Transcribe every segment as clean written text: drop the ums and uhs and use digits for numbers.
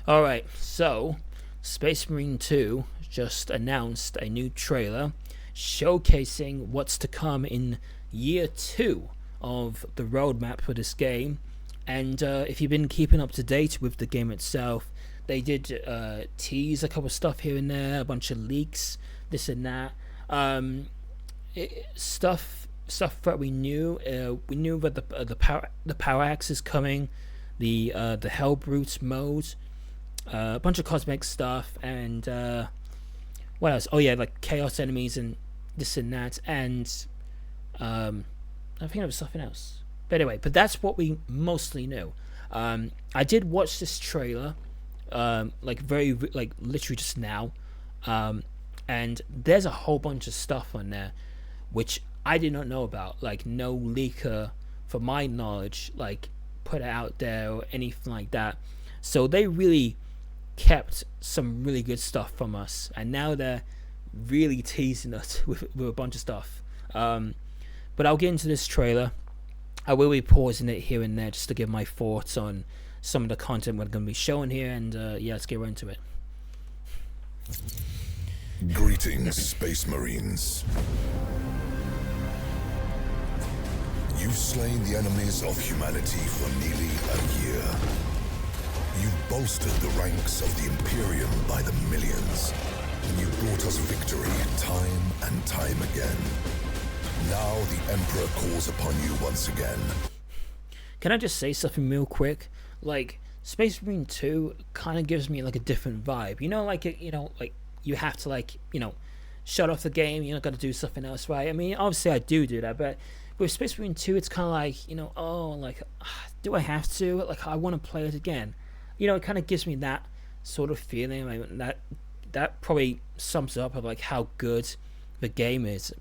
Alright, so Space Marine 2 just announced a new trailer showcasing what's to come in year 2 of the roadmap for this game. And if you've been keeping up to date with the game itself, they did tease a couple stuff here and there, a bunch of leaks, this and that. Stuff that we knew. We knew that the power axe is coming, the Hellbrute mode, a bunch of cosmetic stuff, and what else? Oh yeah, like chaos enemies and this and that, and I think there was something else. But anyway, but that's what we mostly knew. I did watch this trailer, like literally just now, and there's a whole bunch of stuff on there which I did not know about. Like no leaker, for my knowledge, like put it out there or anything like that. So they really kept some really good stuff from us, and now they're really teasing us with a bunch of stuff. But I'll get into this trailer. I will be pausing it here and there just to give my thoughts on some of the content we're going to be showing here, and yeah, let's get right into it. Greetings, Space Marines. You've slain the enemies of humanity for nearly a year. You've bolstered the ranks of the Imperium by the millions, and you brought us victory time and time again. Now the Emperor calls upon you once again. Can I just say something real quick? Like, Space Marine 2 kind of gives me like a different vibe. You know, like you have to shut off the game. You're not gonna do something else, right? I mean, obviously I do that, but with Space Marine 2, it's kind of like, do I have to? Like, I want to play it again. It kind of gives me that sort of feeling. I mean, that probably sums up of like how good the game is.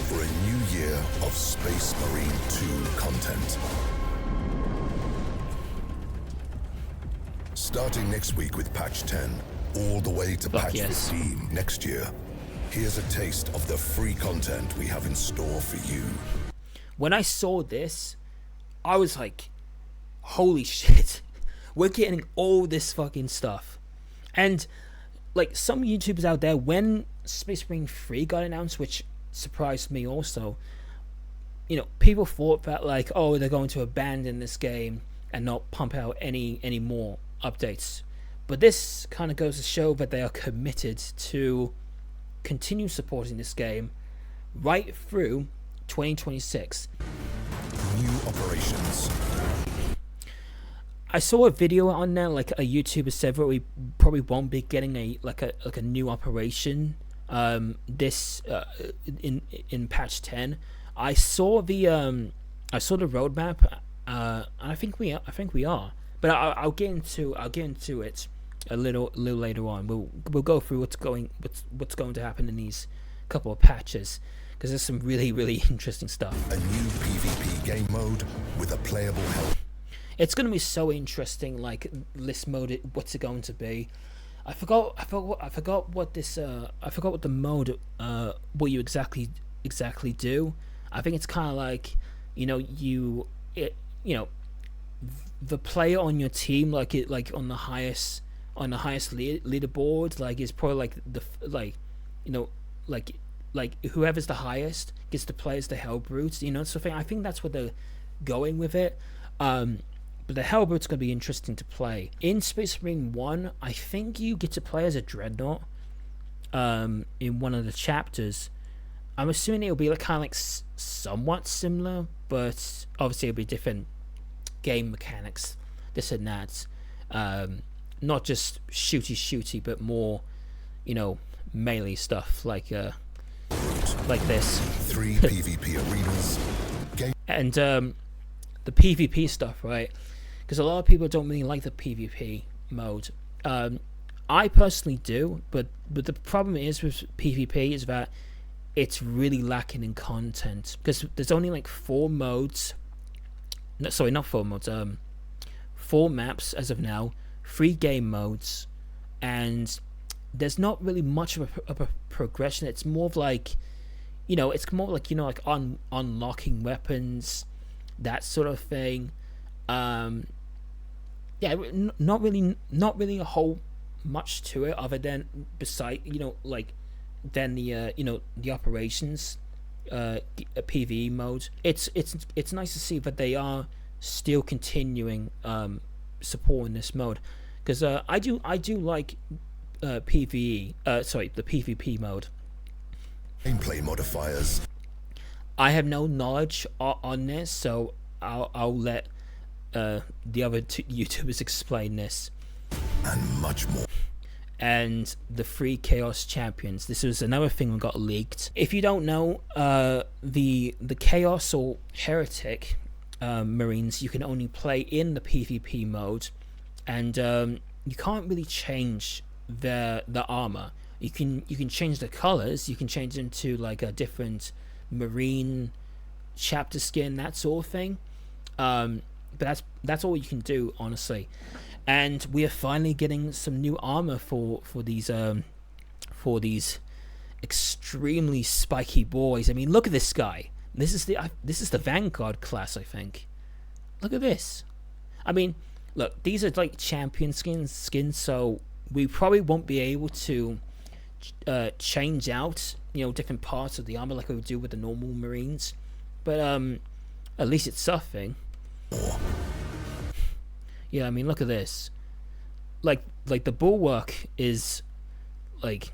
For a new year of Space Marine 2 content. Starting next week with patch 10, all the way to patch 15 next year. Here's a taste of the free content we have in store for you. When I saw this, I was like, holy shit, we're getting all this fucking stuff. And like some YouTubers out there, when Space Marine 3 got announced, which surprised me also, people thought that like, oh, they're going to abandon this game and not pump out any more updates. But this kind of goes to show that they are committed to continue supporting this game right through 2026. New operations. I saw a video on there, like a YouTuber said that we probably won't be getting a new operation in patch 10. I saw the roadmap, and I think we are. But I'll get into it a little later on. We'll go through what's going to happen in these couple of patches, because there's some really interesting stuff. A new PvP game mode with a playable health. It's going to be so interesting. Like list mode, what's it going to be? I forgot what this. I forgot what the mode. What you exactly do. I think it's kind of like, the player on your team, like on the highest leaderboard, like is probably like whoever's the highest gets to play as the Hellbrutes, So I think that's what they're going with it. But the Hellbrute's going to be interesting to play. In Space Marine 1, I think you get to play as a Dreadnought in one of the chapters. I'm assuming it'll be kind of like somewhat similar, but obviously it'll be different game mechanics, this and that. Not just shooty, but more, melee stuff like this. 3 PvP arenas. And the PvP stuff, right? Because a lot of people don't really like the PvP mode. I personally do, but the problem is with PvP is that it's really lacking in content, because there's only like 4 modes. No, sorry, not 4 modes. 4 maps as of now, 3 game modes, and there's not really much of a progression. It's more of like, it's more like unlocking weapons, that sort of thing. Yeah, yeah, not really a whole much to it other than beside like than the the operations PvE mode. It's nice to see that they are still continuing supporting this mode, because I do like PvE the PvP mode. Gameplay modifiers. I have no knowledge on this, so I'll let the other two YouTubers explain this. And much more. And the 3 Chaos Champions. This was another thing that got leaked. If you don't know, the Chaos or Heretic Marines, you can only play in the PvP mode, and you can't really change the armor. You can change the colors. You can change them to like a different Marine chapter skin, that sort of thing. But that's all you can do, honestly. And we are finally getting some new armor for these extremely spiky boys. I mean, look at this guy. This is the Vanguard class, I think. Look at this. I mean, look, these are like champion skins, so we probably won't be able to change out different parts of the armor like we would do with the normal Marines. But at least it's something. Yeah, I mean, look at this. Like the bulwark is like,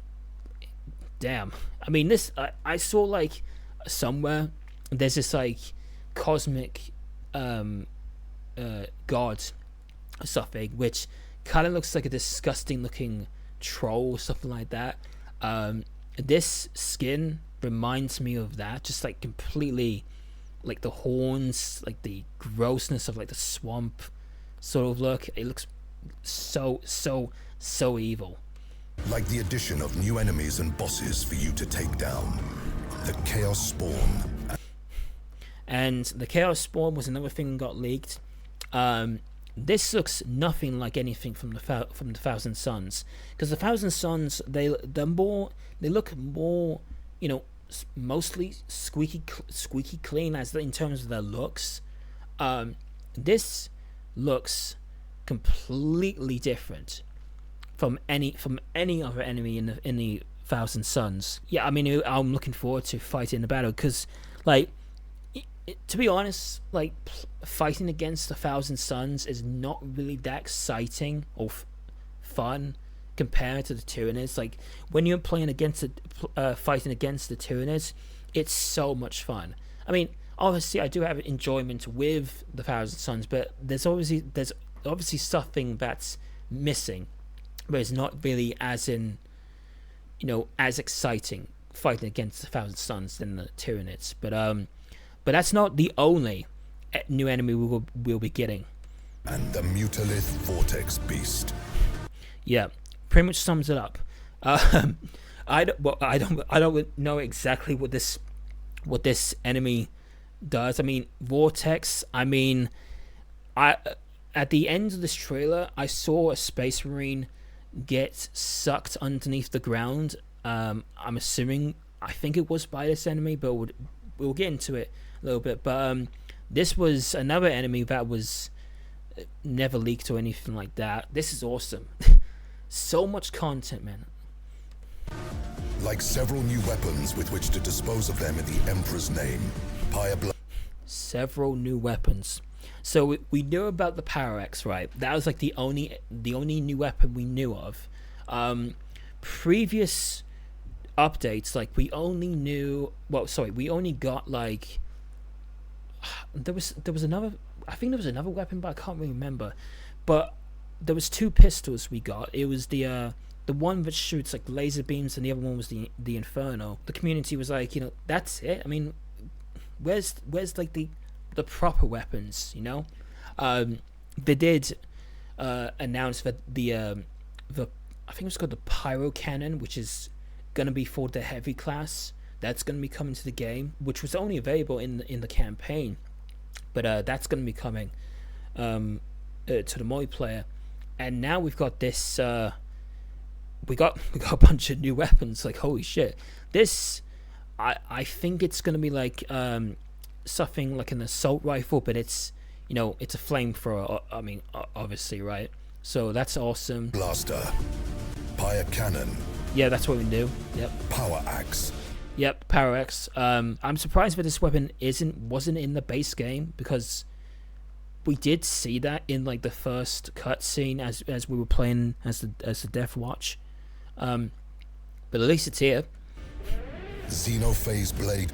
damn. I mean, this I saw like somewhere there's this like cosmic god or something, which kind of looks like a disgusting looking troll or something like that. This skin reminds me of that, just like completely, like the horns, like the grossness of like the swamp sort of look. It looks so evil. Like the addition of new enemies and bosses for you to take down. The Chaos Spawn. And the Chaos Spawn was another thing that got leaked. This looks nothing like anything from the Thousand Sons, because the Thousand Sons they look more, mostly squeaky clean as in terms of their looks. This looks completely different from any other enemy in the Thousand Sons. Yeah, I mean, I'm looking forward to fighting the battle, because like, to be honest, like fighting against the Thousand Sons is not really that exciting or fun compared to the Tyranids. Like when you're playing against fighting against the Tyranids, it's so much fun. I mean, obviously I do have enjoyment with the Thousand Sons, but there's obviously something that's missing, where it's not really as exciting fighting against the Thousand Sons than the Tyranids. But that's not the only new enemy we'll be getting. And the Mutalith Vortex Beast. Yeah, pretty much sums it up. I don't know exactly what this enemy does. I mean, Vortex. I mean, at the end of this trailer, I saw a Space Marine get sucked underneath the ground. I'm assuming, I think it was by this enemy, but we'll get into it a little bit. But this was another enemy that was never leaked or anything like that. This is awesome. So much content, man. Like several new weapons with which to dispose of them in the Emperor's name. Several new weapons. So we knew about the Power Axe, right? That was like the only new weapon we knew of. Previous updates, like we only got like there was another, I think there was another weapon, but I can't really remember. But there was 2 pistols we got. It was the one that shoots like laser beams, and the other one was the Inferno. The community was like, that's it. I mean, where's like the proper weapons, They did announce that the I think it's called the Pyro Cannon, which is gonna be for the heavy class. That's gonna be coming to the game, which was only available in the campaign, but that's gonna be coming to the multiplayer. And now we've got this. We got a bunch of new weapons. Like, holy shit! This, I think it's gonna be like something like an assault rifle, but it's you know, it's a flamethrower. I mean, obviously, right? So that's awesome. Blaster, Pyre Cannon. Yeah, that's what we do. Yep. Power Axe. Yep, Power Axe. I'm surprised that this weapon wasn't in the base game, because we did see that in like the first cutscene as we were playing as the Death Watch. But at least it's here. Xenophase Blade,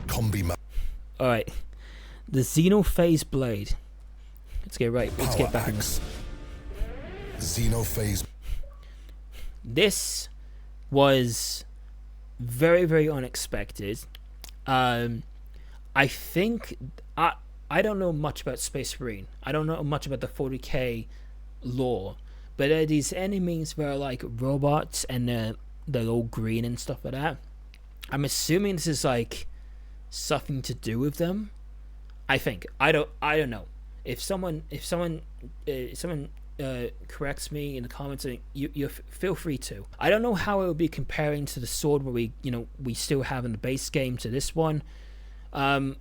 Combi. All right, the Xenophase Blade. Let's get right. Let's get back in this. Xenophase. This was very, very unexpected. I think I don't know much about Space Marine. I don't know much about the 40k lore, but there are these enemies that are like robots and they're all green and stuff like that. I'm assuming this is like something to do with them. I think I don't know. If someone corrects me in the comments, you feel free to. I don't know how it would be comparing to the sword where we still have in the base game to this one, but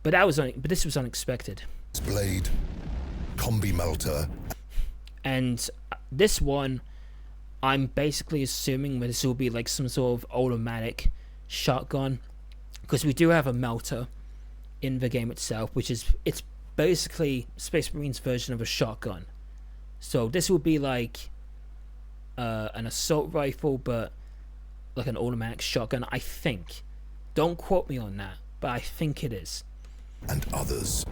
this was unexpected. Blade, Combi Melter, and this one, I'm basically assuming that this will be like some sort of automatic shotgun, because we do have a melter in the game itself, it's basically Space Marine's version of a shotgun. So this will be like an assault rifle, but like an automatic shotgun, I think. Don't quote me on that, but I think it is. And others,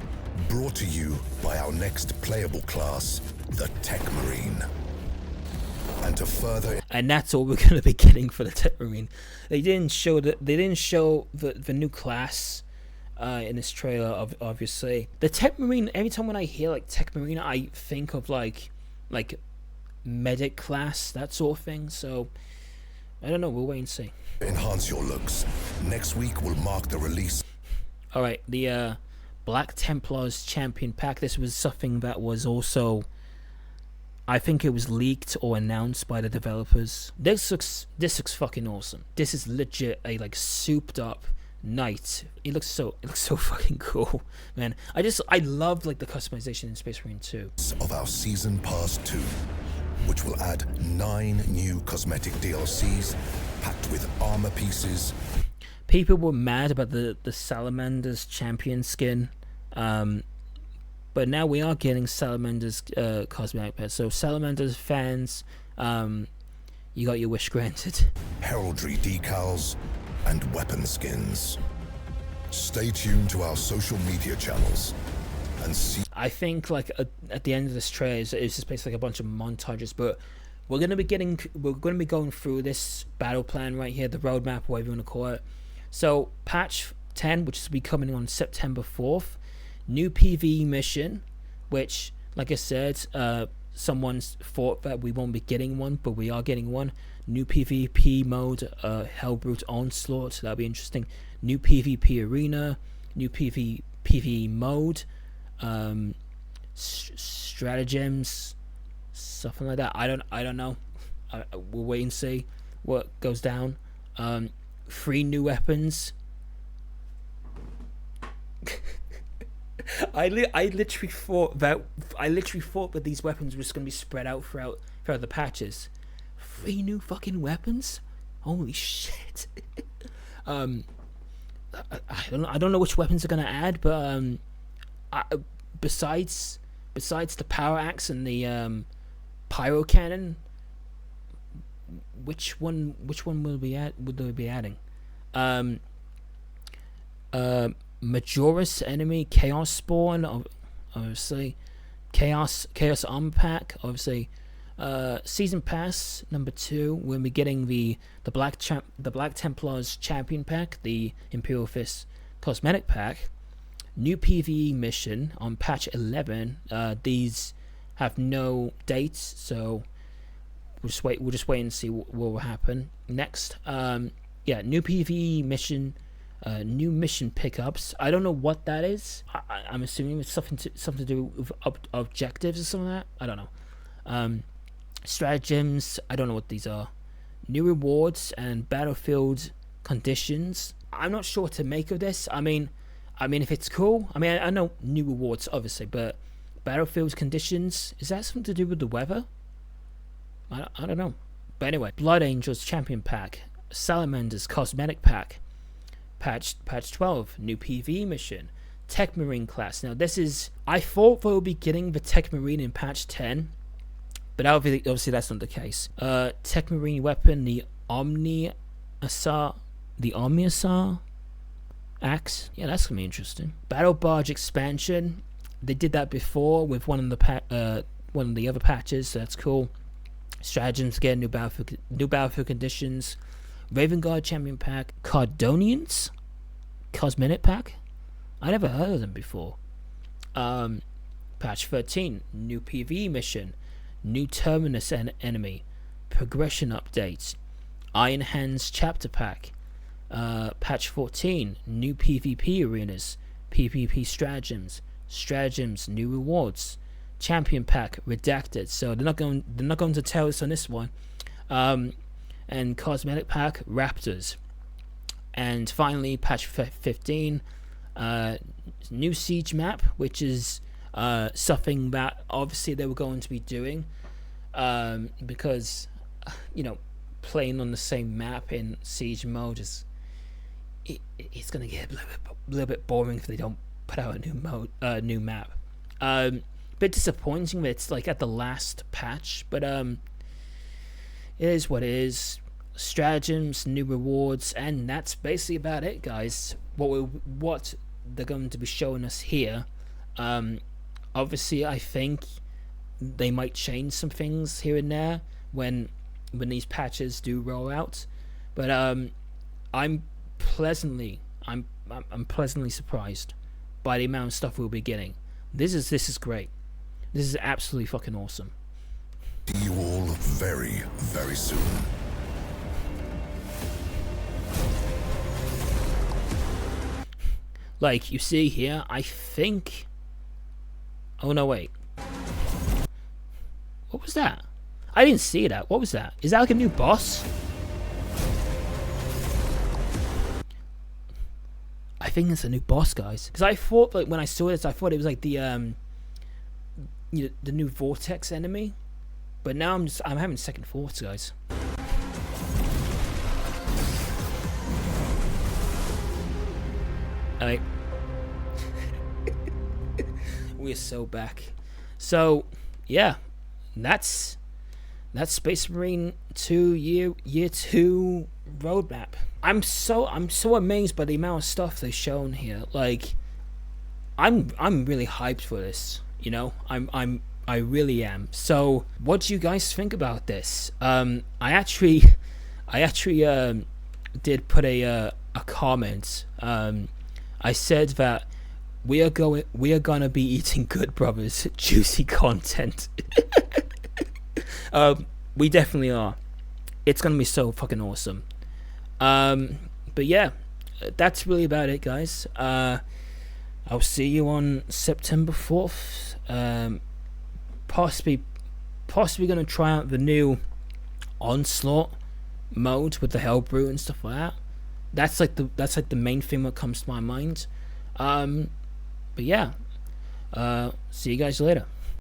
brought to you by our next playable class, the Tech Marine. And that's all we're going to be getting for the Tech Marine. They didn't show the new class in this trailer, obviously. The Tech Marine, every time when I hear like Tech Marine, I think of like medic class, that sort of thing. So I don't know, we'll wait and see. Enhance your looks. Next week will mark the release. Alright, the Black Templars Champion Pack. This was something that was also, I think it was leaked or announced by the developers. This looks fucking awesome. This is legit a like souped up knight. It looks so fucking cool, man. I love like the customization in Space Marine 2. Of our Season Pass 2, which will add 9 new cosmetic DLCs packed with armor pieces. People were mad about the Salamander's champion skin, but now we are getting Salamander's cosmetic pet. So Salamander's fans, you got your wish granted. Heraldry decals and weapon skins. Stay tuned to our social media channels and see. I think like at the end of this trailer, it's just basically like a bunch of montages, but we're gonna be going through this battle plan right here, the roadmap, whatever you want to call it. So patch 10, which is be coming on September 4th. New PvE mission, which, like I said, someone's thought that we won't be getting one, but we are getting one. New PvP mode, Hellbrute Onslaught, so that'll be interesting. New PvP arena, new PvE mode, stratagems, something like that. I don't know. We'll wait and see what goes down. 3 new weapons. I literally thought that these weapons were just going to be spread out throughout the patches. 3 new fucking weapons? Holy shit! I don't know which weapons are going to add, but besides the power axe and the pyro cannon, which one would they be adding? Majora's Enemy, Chaos Spawn, obviously, Chaos Armor Pack, obviously, Season Pass number 2. We'll be getting the Black Templars Champion Pack, the Imperial Fist Cosmetic Pack, new PvE mission on patch 11. These have no dates, so we'll just wait and see what will happen next. New PvE mission. New mission pickups. I don't know what that is. I'm assuming it's something to do with objectives or something like that. I don't know. Stratagems. I don't know what these are. New rewards and battlefield conditions. I'm not sure what to make of this. I mean, I mean, if it's cool, I mean, I know new rewards obviously, but Battlefield's conditions, is that something to do with the weather? I don't know. But anyway, Blood Angels Champion Pack, Salamanders Cosmetic Pack, Patch 12, new PvE mission, Tech Marine class. Now this is, I thought they would be getting the Tech Marine in patch 10, but obviously that's not the case. Tech Marine weapon, the Omniasar axe. Yeah, that's gonna be interesting. Battle Barge expansion. They did that before with one of the other patches, so that's cool. Stratagems again, new battlefield conditions. Raven Guard Champion Pack, Cardonians Cosmetic Pack. I never heard of them before. Patch 13, new PvE mission, new Terminus enemy, progression updates, Iron Hands Chapter Pack. Patch 14, new PvP arenas, PvP stratagems, new rewards, Champion Pack redacted. So they're not going to tell us on this one. And Cosmetic Pack Raptors. And finally, patch 15, new siege map, which is something that obviously they were going to be doing, because playing on the same map in siege mode is it's gonna get a little bit boring if they don't put out a new map. Bit disappointing that it's like at the last patch, but it is what it is. Stratagems, new rewards, and that's basically about it, guys. What they're going to be showing us here. Obviously, I think they might change some things here and there when these patches do roll out, but I'm pleasantly surprised by the amount of stuff we'll be getting. This is great. This is absolutely fucking awesome. See you all very, very soon. Like you see here, I think. Oh no, wait. What was that? I didn't see that. What was that? Is that like a new boss? I think it's a new boss, guys. Because I thought, like, when I saw this, I thought it was like the the new Vortex enemy. But now I'm having second thoughts, guys. Alright. We're so back. So yeah, that's Space Marine 2 year 2 roadmap. I'm so amazed by the amount of stuff they've shown here. Like, I'm really hyped for this. I really am. So, what do you guys think about this? I actually did put a comment. I said that we are gonna be eating Good Brothers juicy content. We definitely are. It's gonna be so fucking awesome. But yeah, that's really about it, guys. I'll see you on September 4th. Possibly gonna try out the new Onslaught mode with the Hellbrute and stuff like that. That's like the main thing that comes to my mind. But yeah, see you guys later.